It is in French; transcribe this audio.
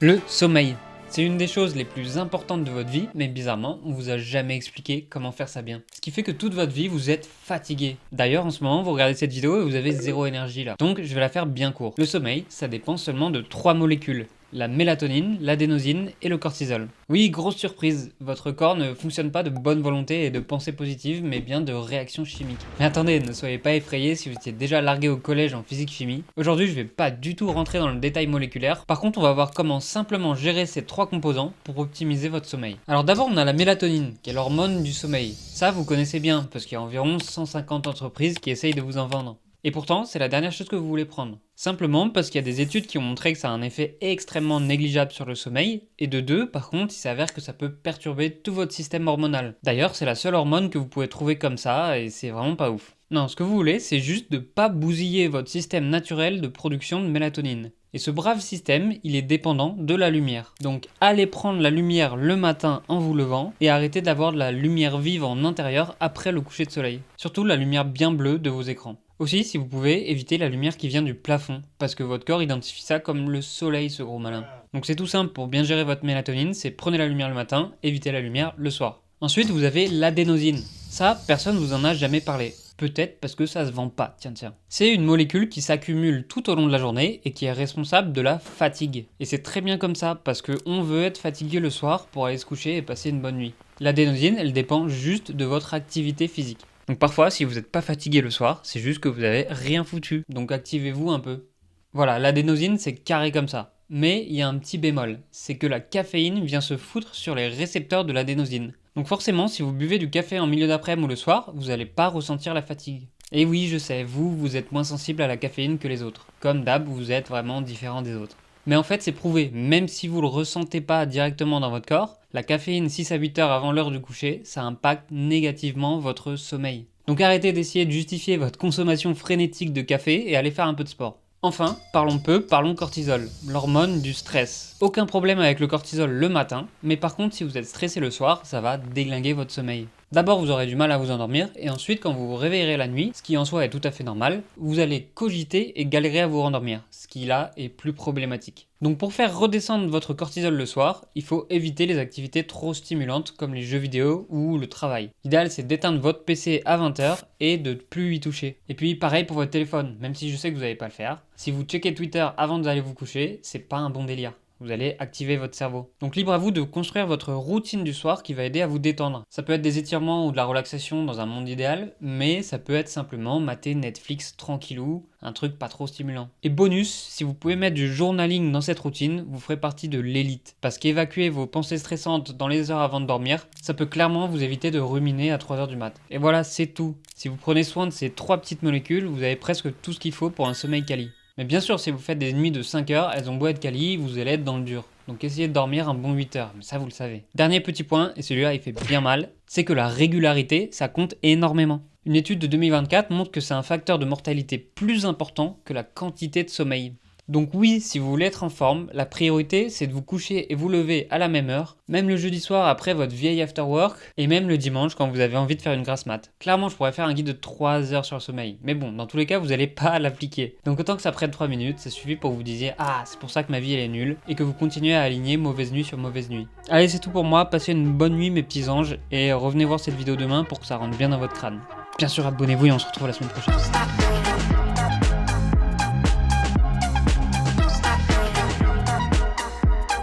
Le sommeil. C'est une des choses les plus importantes de votre vie, mais bizarrement, on vous a jamais expliqué comment faire ça bien. Ce qui fait que toute votre vie, vous êtes fatigué. D'ailleurs, en ce moment, vous regardez cette vidéo et vous avez zéro énergie là. Donc, je vais la faire bien court. Le sommeil, ça dépend seulement de 3 molécules. La mélatonine, l'adénosine et le cortisol. Oui, grosse surprise, votre corps ne fonctionne pas de bonne volonté et de pensée positive, mais bien de réactions chimiques. Mais attendez, ne soyez pas effrayés si vous étiez déjà largué au collège en physique-chimie. Aujourd'hui, je vais pas du tout rentrer dans le détail moléculaire. Par contre, on va voir comment simplement gérer ces 3 composants pour optimiser votre sommeil. Alors d'abord, on a la mélatonine, qui est l'hormone du sommeil. Ça, vous connaissez bien, parce qu'il y a environ 150 entreprises qui essayent de vous en vendre. Et pourtant, c'est la dernière chose que vous voulez prendre. Simplement parce qu'il y a des études qui ont montré que ça a un effet extrêmement négligeable sur le sommeil, et de deux, par contre, il s'avère que ça peut perturber tout votre système hormonal. D'ailleurs, c'est la seule hormone que vous pouvez trouver comme ça, et c'est vraiment pas ouf. Non, ce que vous voulez, c'est juste de pas bousiller votre système naturel de production de mélatonine. Et ce brave système, il est dépendant de la lumière. Donc allez prendre la lumière le matin en vous levant et arrêtez d'avoir de la lumière vive en intérieur après le coucher de soleil. Surtout la lumière bien bleue de vos écrans. Aussi, si vous pouvez, évitez la lumière qui vient du plafond, parce que votre corps identifie ça comme le soleil, ce gros malin. Donc c'est tout simple pour bien gérer votre mélatonine, c'est prenez la lumière le matin, évitez la lumière le soir. Ensuite, vous avez l'adénosine. Ça, personne vous en a jamais parlé. Peut-être parce que ça se vend pas, tiens. C'est une molécule qui s'accumule tout au long de la journée et qui est responsable de la fatigue. Et c'est très bien comme ça, parce qu'on veut être fatigué le soir pour aller se coucher et passer une bonne nuit. L'adénosine, elle dépend juste de votre activité physique. Donc parfois, si vous n'êtes pas fatigué le soir, c'est juste que vous avez rien foutu. Donc activez-vous un peu. Voilà, l'adénosine, c'est carré comme ça. Mais il y a un petit bémol, c'est que la caféine vient se foutre sur les récepteurs de l'adénosine. Donc forcément, si vous buvez du café en milieu d'après-midi ou le soir, vous n'allez pas ressentir la fatigue. Et oui, je sais, vous êtes moins sensible à la caféine que les autres. Comme d'hab, vous êtes vraiment différent des autres. Mais en fait, c'est prouvé, même si vous ne le ressentez pas directement dans votre corps, la caféine 6 à 8 heures avant l'heure du coucher, ça impacte négativement votre sommeil. Donc arrêtez d'essayer de justifier votre consommation frénétique de café et allez faire un peu de sport. Enfin, parlons peu, parlons cortisol, l'hormone du stress. Aucun problème avec le cortisol le matin, mais par contre si vous êtes stressé le soir, ça va déglinguer votre sommeil. D'abord vous aurez du mal à vous endormir, et ensuite quand vous vous réveillerez la nuit, ce qui en soi est tout à fait normal, vous allez cogiter et galérer à vous rendormir, ce qui là est plus problématique. Donc pour faire redescendre votre cortisol le soir, il faut éviter les activités trop stimulantes comme les jeux vidéo ou le travail. L'idéal c'est d'éteindre votre PC à 20h et de ne plus y toucher. Et puis pareil pour votre téléphone, même si je sais que vous n'allez pas le faire. Si vous checkez Twitter avant d'aller vous coucher, c'est pas un bon délire. Vous allez activer votre cerveau. Donc libre à vous de construire votre routine du soir qui va aider à vous détendre. Ça peut être des étirements ou de la relaxation dans un monde idéal, mais ça peut être simplement mater Netflix tranquillou, un truc pas trop stimulant. Et bonus, si vous pouvez mettre du journaling dans cette routine, vous ferez partie de l'élite. Parce qu'évacuer vos pensées stressantes dans les heures avant de dormir, ça peut clairement vous éviter de ruminer à 3h du mat. Et voilà, c'est tout. Si vous prenez soin de ces 3 petites molécules, vous avez presque tout ce qu'il faut pour un sommeil quali. Mais bien sûr, si vous faites des nuits de 5 heures, elles ont beau être quali, vous allez être dans le dur. Donc essayez de dormir un bon 8 heures, mais ça vous le savez. Dernier petit point, et celui-là il fait bien mal, c'est que la régularité, ça compte énormément. Une étude de 2024 montre que c'est un facteur de mortalité plus important que la quantité de sommeil. Donc oui, si vous voulez être en forme, la priorité c'est de vous coucher et vous lever à la même heure, même le jeudi soir après votre vieille after work, et même le dimanche quand vous avez envie de faire une grasse mat. Clairement je pourrais faire un guide de 3 heures sur le sommeil, mais bon, dans tous les cas vous n'allez pas l'appliquer. Donc autant que ça prenne 3 minutes, ça suffit pour que vous disiez « Ah, c'est pour ça que ma vie elle est nulle » et que vous continuez à aligner mauvaise nuit sur mauvaise nuit. Allez, c'est tout pour moi, passez une bonne nuit mes petits anges, et revenez voir cette vidéo demain pour que ça rentre bien dans votre crâne. Bien sûr, abonnez-vous et on se retrouve la semaine prochaine.